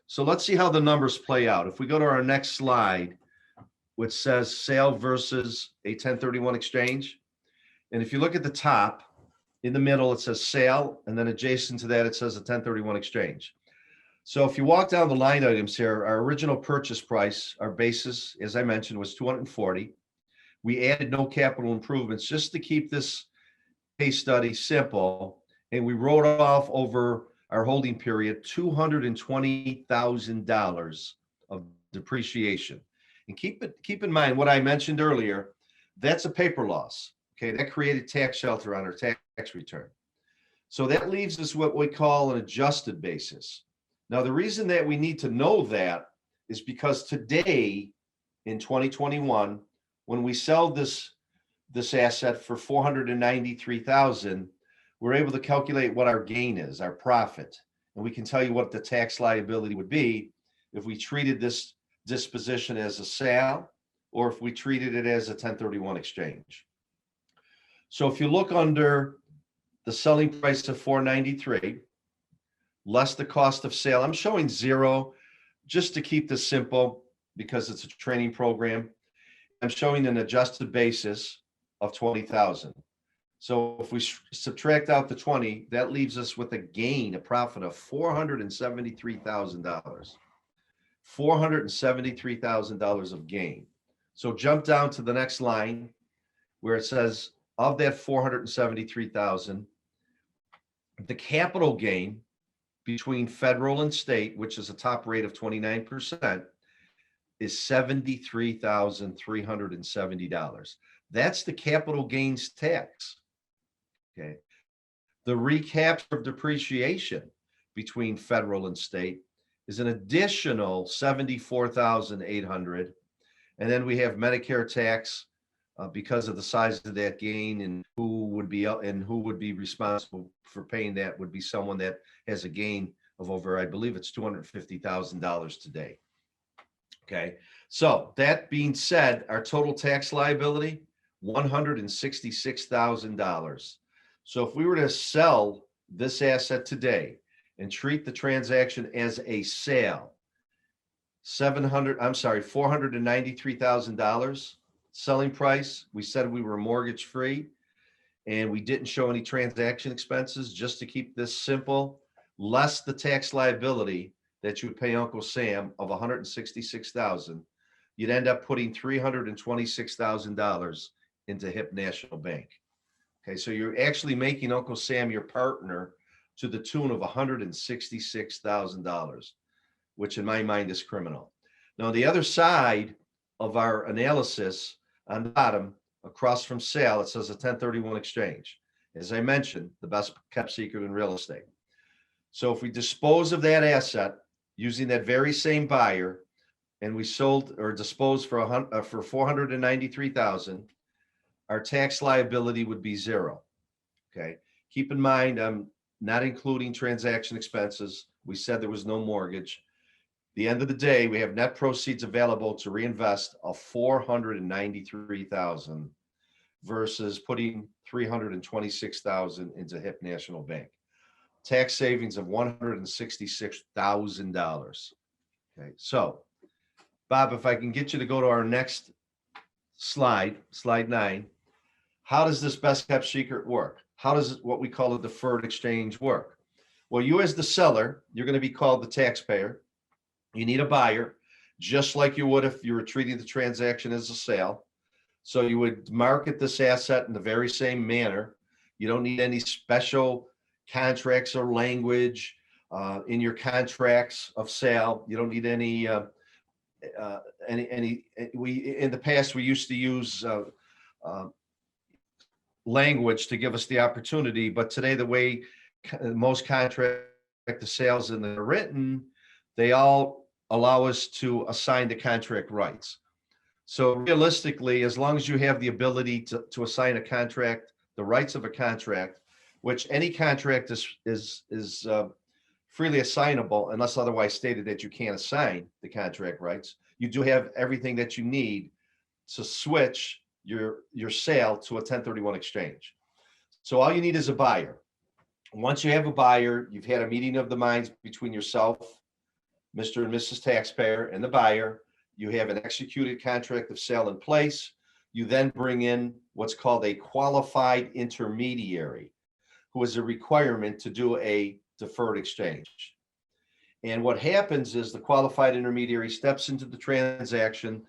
S3: So let's see how the numbers play out. If we go to our next slide, which says sale versus a 1031 exchange. And if you look at the top, in the middle, it says sale, and then adjacent to that, it says a 1031 exchange. So if you walk down the line items here, our original purchase price, our basis, as I mentioned, was $240,000. We added no capital improvements just to keep this case study simple, and we wrote off over our holding period $220,000 of depreciation. And keep in mind what I mentioned earlier, that's a paper loss. Okay, that created tax shelter on our tax return. So that leaves us what we call an adjusted basis. Now, the reason that we need to know that is because today in 2021, when we sell this asset for $493,000, we're able to calculate what our gain is, our profit. And we can tell you what the tax liability would be if we treated this disposition as a sale or if we treated it as a 1031 exchange. So if you look under the selling price of $493,000, less the cost of sale, I'm showing zero just to keep this simple because it's a training program. I'm showing an adjusted basis of $20,000. So if we subtract out the 20, that leaves us with a gain, a profit of $473,000. $473,000 of gain. So jump down to the next line where it says of that $473,000, the capital gain between federal and state, which is a top rate of 29%, is $73,370. That's the capital gains tax. Okay. The recapture of depreciation between federal and state is an additional $74,800. And then we have Medicare tax because of the size of that gain, and who would be responsible for paying that would be someone that has a gain of over, I believe it's $250,000 today. Okay. So that being said, our total tax liability, $166,000. So if we were to sell this asset today and treat the transaction as a sale, $493,000 selling price. We said we were mortgage free and we didn't show any transaction expenses, just to keep this simple, less the tax liability that you would pay Uncle Sam of $166,000. You'd end up putting $326,000 into HIP National Bank. Okay, so you're actually making Uncle Sam your partner to the tune of $166,000, which in my mind is criminal. Now, the other side of our analysis on the bottom, across from sale, it says a 1031 exchange. As I mentioned, the best kept secret in real estate. So if we dispose of that asset using that very same buyer, and we sold or disposed for $493,000, our tax liability would be zero. Okay. Keep in mind, I'm not including transaction expenses. We said there was no mortgage. The end of the day, we have net proceeds available to reinvest of $493,000 versus putting $326,000 into HIP National Bank. tax savings of $166,000. Okay, so Bob, if I can get you to go to our next slide, slide 9. How does this best kept secret work? How does what we call a deferred exchange work? Well, you as the seller, you're going to be called the taxpayer. You need a buyer, just like you would if you were treating the transaction as a sale. So you would market this asset in the very same manner. You don't need any special contracts or language in your contracts of sale. You don't need any in the past, we used to use language to give us the opportunity, but today the way most contract the sales and they're written, they all allow us to assign the contract rights. So realistically, as long as you have the ability to assign a contract, the rights of a contract, which any contract is freely assignable unless otherwise stated that you can't assign the contract rights, you do have everything that you need to switch your sale to a 1031 exchange. So all you need is a buyer. Once you have a buyer, you've had a meeting of the minds between yourself, Mr. and Mrs. Taxpayer, and the buyer. You have an executed contract of sale in place. You then bring in what's called a qualified intermediary, who is a requirement to do a deferred exchange. And what happens is the qualified intermediary steps into the transaction,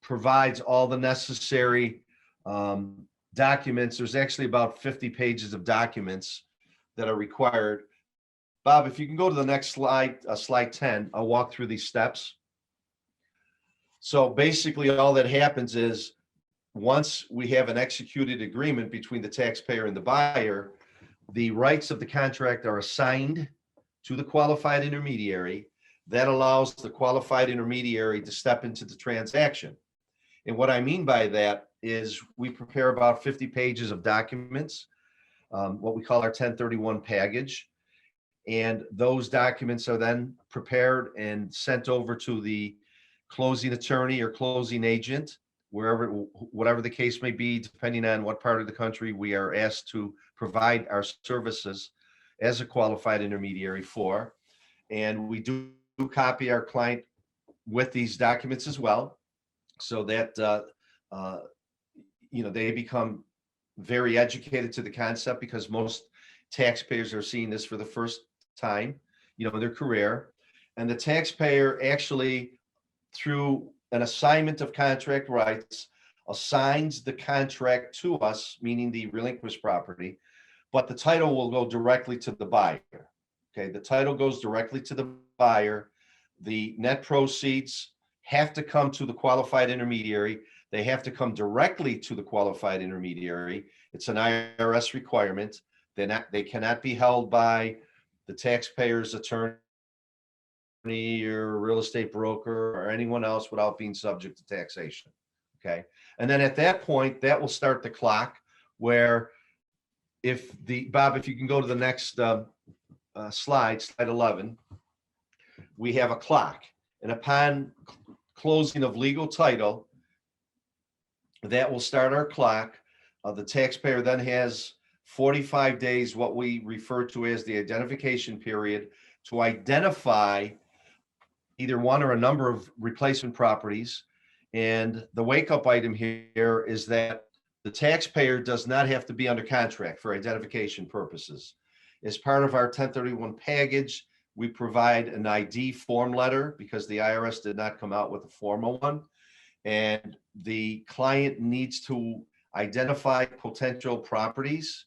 S3: provides all the necessary documents. There's actually about 50 pages of documents that are required. Bob, if you can go to the next slide, slide 10, I'll walk through these steps. So basically all that happens is once we have an executed agreement between the taxpayer and the buyer, the rights of the contract are assigned to the qualified intermediary. That allows the qualified intermediary to step into the transaction. And what I mean by that is we prepare about 50 pages of documents, what we call our 1031 package. And those documents are then prepared and sent over to the closing attorney or closing agent, whatever the case may be, depending on what part of the country we are asked to provide our services as a qualified intermediary for. And we do copy our client with these documents as well, so that they become very educated to the concept, because most taxpayers are seeing this for the first time, in their career. And the taxpayer actually, through an assignment of contract rights, assigns the contract to us, meaning the relinquished property, but the title will go directly to the buyer. Okay, the title goes directly to the buyer. The net proceeds have to come to the qualified intermediary. They have to come directly to the qualified intermediary. It's an IRS requirement. They cannot be held by the taxpayer's attorney or real estate broker or anyone else without being subject to taxation. Okay. And then at that point, that will start the clock where Bob, if you can go to the next slide 11, we have a clock. And upon closing of legal title, that will start our clock. The taxpayer then has 45 days, what we refer to as the identification period, to identify either one or a number of replacement properties. And the wake-up item here is that the taxpayer does not have to be under contract for identification purposes. As part of our 1031 package, we provide an ID form letter because the IRS did not come out with a formal one. And the client needs to identify potential properties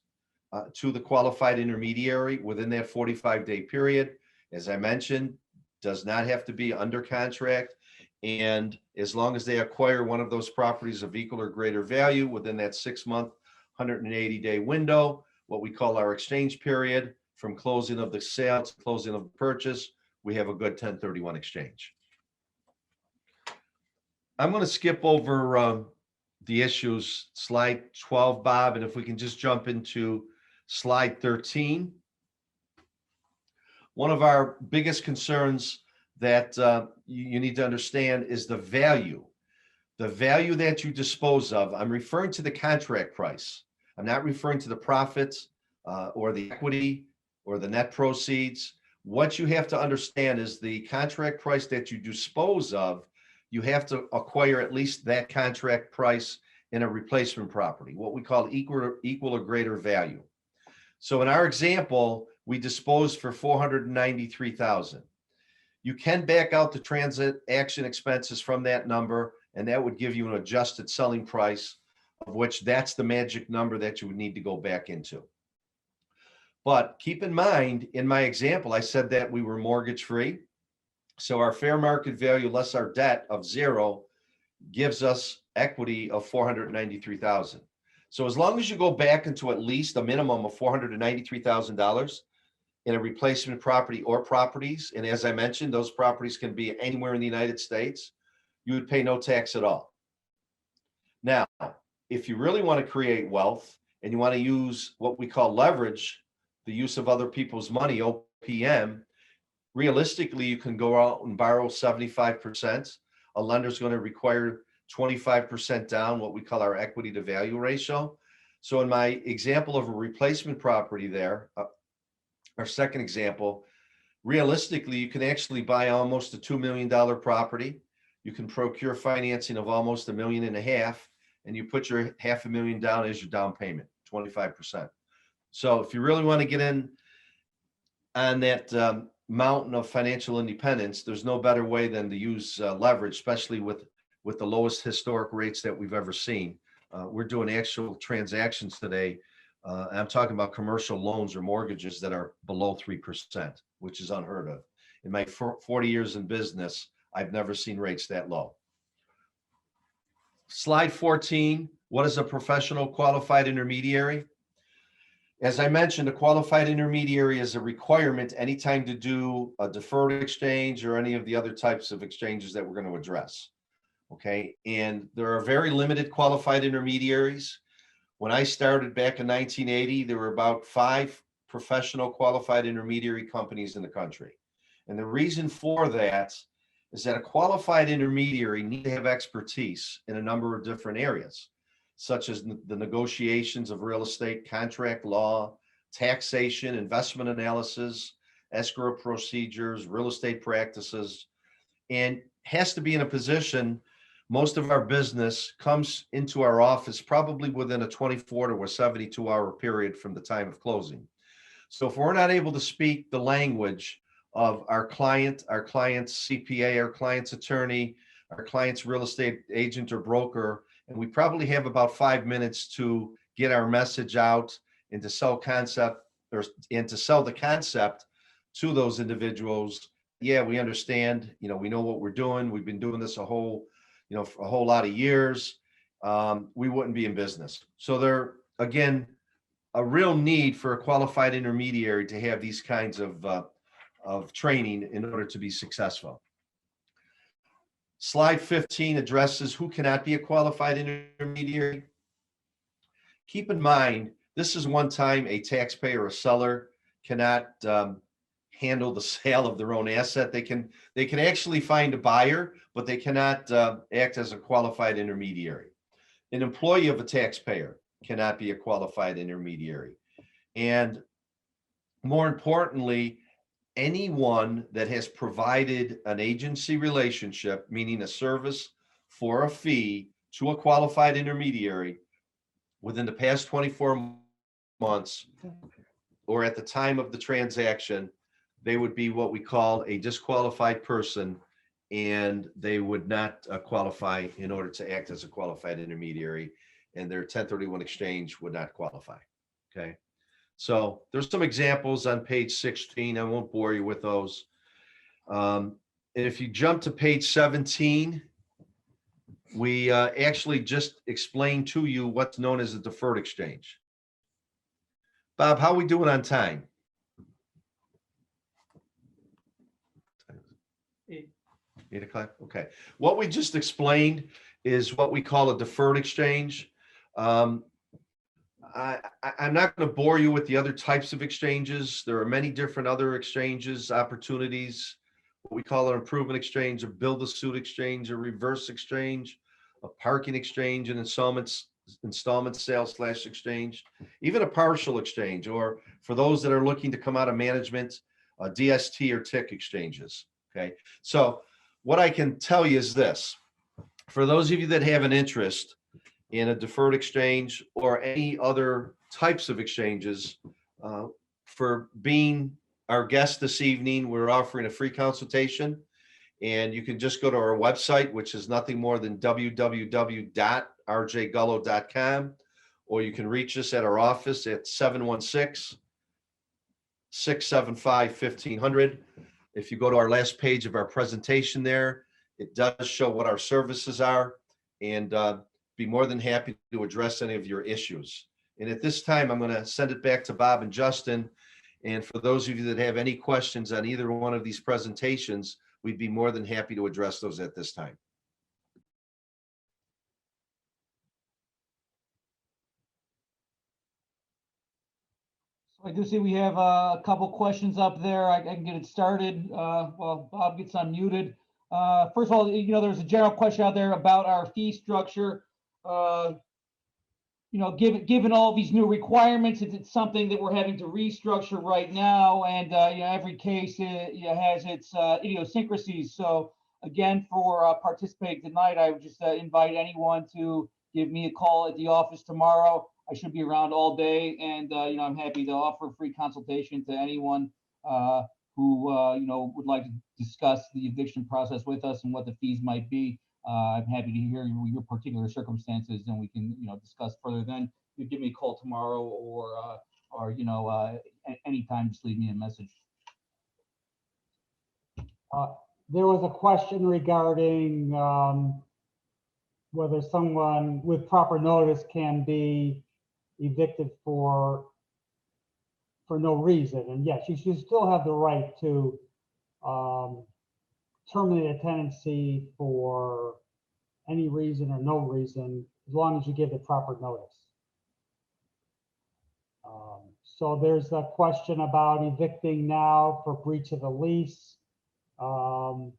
S3: to the qualified intermediary within that 45-day period. As I mentioned, does not have to be under contract. And as long as they acquire one of those properties of equal or greater value within that 6-month, 180-day window, what we call our exchange period, from closing of the sale to closing of the purchase, we have a good 1031 exchange. I'm going to skip over the issues, slide 12, Bob, and if we can just jump into slide 13. One of our biggest concerns that you need to understand is the value that you dispose of. I'm referring to the contract price. I'm not referring to the profits or the equity or the net proceeds. What you have to understand is the contract price that you dispose of, you have to acquire at least that contract price in a replacement property, what we call equal or greater value. So in our example, we disposed for $493,000. You can back out the transaction expenses from that number, and that would give you an adjusted selling price, of which that's the magic number that you would need to go back into. But keep in mind, in my example, I said that we were mortgage free. So our fair market value less our debt of 0 gives us equity of $493,000. So as long as you go back into at least a minimum of $493,000 in a replacement property or properties, and as I mentioned, those properties can be anywhere in the United States, you would pay no tax at all. Now, if you really want to create wealth and you want to use what we call leverage, the use of other people's money, OPM, realistically, you can go out and borrow 75%. A lender's going to require 25% down, what we call our equity to value ratio. So in my example of a replacement property there, our second example, realistically, you can actually buy almost a $2 million property. You can procure financing of almost $1.5 million, and you put your $500,000 down as your down payment, 25%. So if you really want to get in on that mountain of financial independence, there's no better way than to use leverage, especially with the lowest historic rates that we've ever seen. We're doing actual transactions today. I'm talking about commercial loans or mortgages that are below 3%, which is unheard of. In my 40 years in business, I've never seen rates that low. Slide 14, what is a professional qualified intermediary? As I mentioned, a qualified intermediary is a requirement anytime to do a deferred exchange or any of the other types of exchanges that we're going to address. Okay, and there are very limited qualified intermediaries. When I started back in 1980, there were about 5 professional qualified intermediary companies in the country. And the reason for that is that a qualified intermediary needs to have expertise in a number of different areas, such as the negotiations of real estate, contract law, taxation, investment analysis, escrow procedures, real estate practices, and has to be in a position. Most of our business comes into our office probably within a 24 to a 72-hour period from the time of closing. So if we're not able to speak the language of our client's CPA, our client's attorney, our client's real estate agent or broker, and we probably have about 5 minutes to get our message out and to sell the concept to those individuals. Yeah, we understand, we know what we're doing. We've been doing this for a whole lot of years. We wouldn't be in business. So there, again, a real need for a qualified intermediary to have these kinds of training in order to be successful. Slide 15 addresses who cannot be a qualified intermediary. Keep in mind, this is one time a taxpayer or seller cannot handle the sale of their own asset. They can actually find a buyer, but they cannot act as a qualified intermediary. An employee of a taxpayer cannot be a qualified intermediary. And more importantly, anyone that has provided an agency relationship, meaning a service for a fee, to a qualified intermediary within the past 24 months or at the time of the transaction, they would be what we call a disqualified person, and they would not qualify in order to act as a qualified intermediary, and their 1031 exchange would not qualify. Okay. So there's some examples on page 16. I won't bore you with those. And if you jump to page 17, we actually just explained to you what's known as a deferred exchange. Bob, how are we doing on time? 8 o'clock. Okay. What we just explained is what we call a deferred exchange. I'm not going to bore you with the other types of exchanges. There are many different other exchanges, opportunities, what we call an improvement exchange, a build-a-suit exchange, a reverse exchange, a parking exchange, an installment sale / exchange, even a partial exchange, or for those that are looking to come out of management, DST or TIC exchanges. Okay, so what I can tell you is this: for those of you that have an interest in a deferred exchange or any other types of exchanges, for being our guest this evening, we're offering a free consultation. And you can just go to our website, which is nothing more than www.rjgullo.com, or you can reach us at our office at 716-675-1500. If you go to our last page of our presentation there, it does show what our services are, and be more than happy to address any of your issues. And at this time, I'm going to send it back to Bob and Justin. And for those of you that have any questions on either one of these presentations, we'd be more than happy to address those at this time.
S2: So I do see we have a couple questions up there. I can get it started while Bob gets unmuted. First of all, there's a general question out there about our fee structure. Given all these new requirements, it's something that we're having to restructure right now, and every case has its idiosyncrasies. So again, for participating tonight, I would just invite anyone to give me a call at the office tomorrow. I should be around all day, and I'm happy to offer free consultation to anyone who would like to discuss the eviction process with us and what the fees might be. I'm happy to hear your particular circumstances, and we can, discuss further. Then you give me a call tomorrow, or anytime. Just leave me a message.
S1: There was a question regarding whether someone with proper notice can be evicted for no reason. And yes, you should still have the right to terminate a tenancy for any reason or no reason, as long as you give the proper notice. So there's a question about evicting now for breach of the lease. So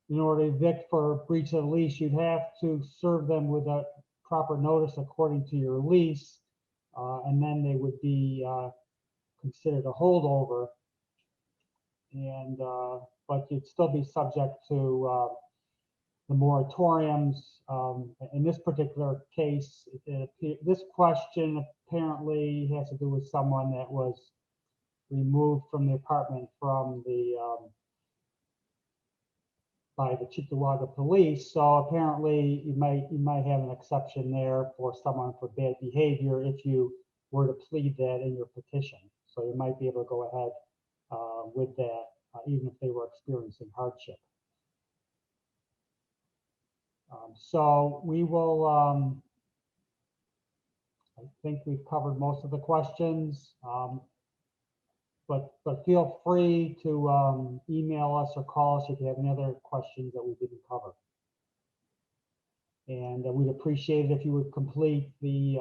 S1: in order to evict for breach of the lease, you'd have to serve them with a proper notice according to your lease, and then they would be considered a holdover. And but you'd still be subject to the moratoriums. In this particular case, this question apparently has to do with someone that was removed from the apartment from by the Cheektowaga police. So apparently you might have an exception there for someone for bad behavior if you were to plead that in your petition. So you might be able to go ahead with that, even if they were experiencing hardship. So we will, I think we've covered most of the questions, but feel free to email us or call us if you have any other questions that we didn't cover. And we'd appreciate it if you would complete the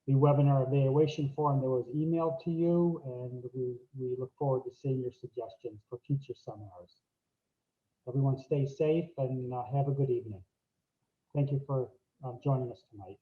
S1: webinar evaluation form that was emailed to you, and we look forward to seeing your suggestions for future seminars. Everyone stay safe and have a good evening. Thank you for joining us tonight.